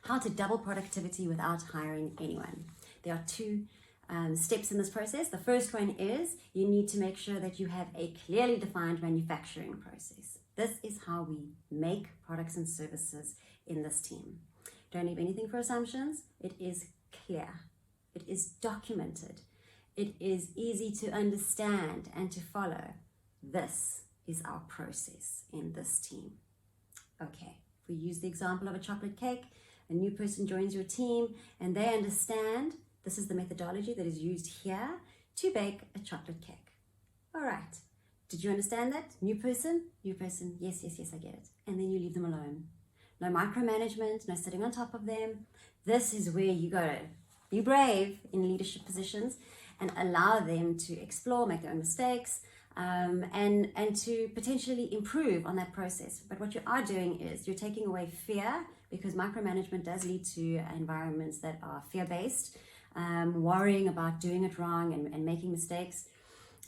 how to double productivity without hiring anyone. There are two steps in this process. The first one is you need to make sure that you have a clearly defined manufacturing process. This is how we make products and services in this team. Don't leave anything for assumptions. It is clear. It is documented. It is easy to understand and to follow. This is our process in this team. Okay, if we use the example of a chocolate cake, a new person joins your team and they understand this is the methodology that is used here to bake a chocolate cake. All right, did you understand that? New person, yes, I get it. And then you leave them alone. No micromanagement, no sitting on top of them. This is where you gotta be brave in leadership positions and allow them to explore, make their own mistakes, and to potentially improve on that process. But what you are doing is you're taking away fear, because micromanagement does lead to environments that are fear-based, worrying about doing it wrong and making mistakes.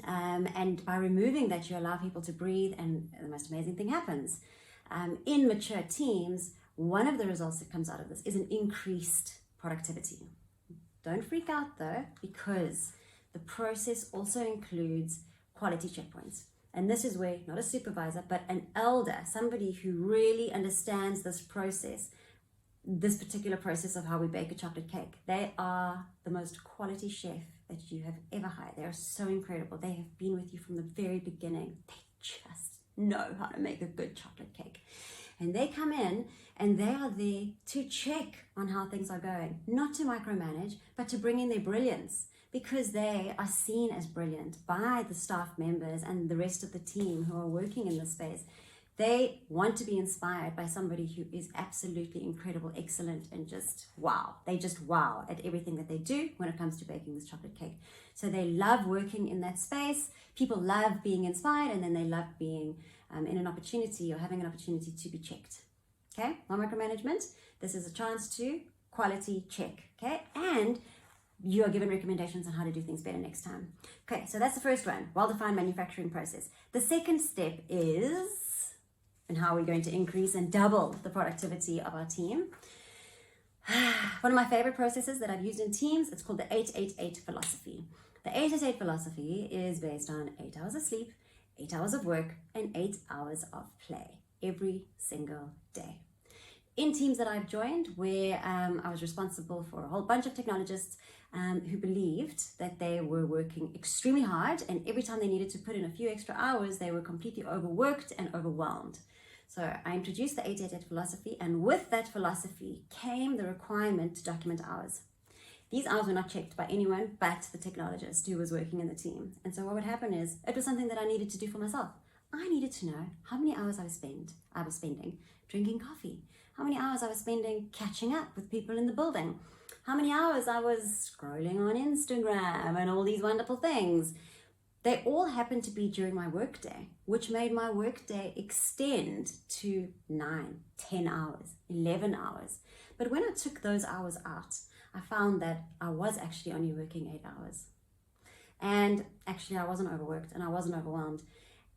And by removing that, you allow people to breathe, and the most amazing thing happens. In mature teams, one of the results that comes out of this is an increased productivity. Don't freak out though, because the process also includes quality checkpoints. And this is where not a supervisor, but an elder, somebody who really understands this process, this particular process of how we bake a chocolate cake. They are the most quality chef that you have ever hired. They are so incredible. They have been with you from the very beginning. They just know how to make a good chocolate cake. And they come in and they are there to check on how things are going, not to micromanage, but to bring in their brilliance, because they are seen as brilliant by the staff members and the rest of the team who are working in this space. They want to be inspired by somebody who is absolutely incredible, excellent, and just wow. They just wow at everything that they do when it comes to baking this chocolate cake. So they love working in that space. People love being inspired, and then they love being in an opportunity or having an opportunity to be checked. Okay, no micromanagement. This is a chance to quality check. Okay, and you are given recommendations on how to do things better next time. Okay, so that's the first one, well-defined manufacturing process. The second step is, and how we're going to increase and double the productivity of our team. One of my favorite processes that I've used in teams, it's called the 888 philosophy. The 888 philosophy is based on 8 hours of sleep, 8 hours of work, and 8 hours of play every single day. In teams that I've joined, where I was responsible for a whole bunch of technologists who believed that they were working extremely hard, and every time they needed to put in a few extra hours, they were completely overworked and overwhelmed. So I introduced the 888 philosophy, and with that philosophy came the requirement to document hours. These hours were not checked by anyone but the technologist who was working in the team. And so what would happen is, it was something that I needed to do for myself. I needed to know how many hours I was spending drinking coffee, how many hours I was spending catching up with people in the building, how many hours I was scrolling on Instagram and all these wonderful things. They all happened to be during my workday, which made my workday extend to 9, 10 hours, 11 hours. But when I took those hours out, I found that I was actually only working 8 hours. And actually I wasn't overworked and I wasn't overwhelmed.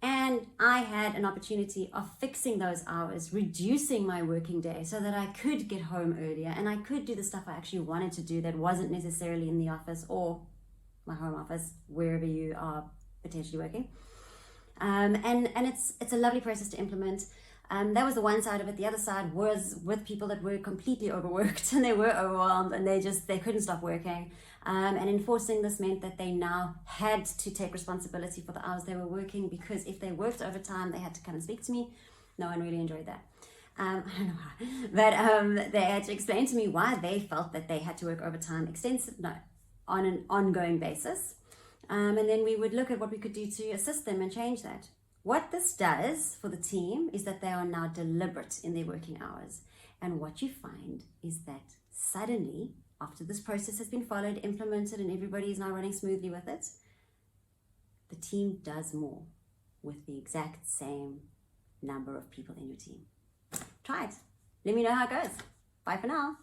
And I had an opportunity of fixing those hours, reducing my working day so that I could get home earlier and I could do the stuff I actually wanted to do that wasn't necessarily in the office or my home office, wherever you are potentially working. And it's a lovely process to implement. That was the one side of it. The other side was with people that were completely overworked and they were overwhelmed and they couldn't stop working. And enforcing this meant that they now had to take responsibility for the hours they were working, because if they worked overtime, they had to come and speak to me. No one really enjoyed that. I don't know why, but they had to explain to me why they felt that they had to work overtime on an ongoing basis. And then we would look at what we could do to assist them and change that. What this does for the team is that they are now deliberate in their working hours. And what you find is that suddenly, after this process has been followed, implemented, and everybody is now running smoothly with it, the team does more with the exact same number of people in your team. Try it. Let me know how it goes. Bye for now.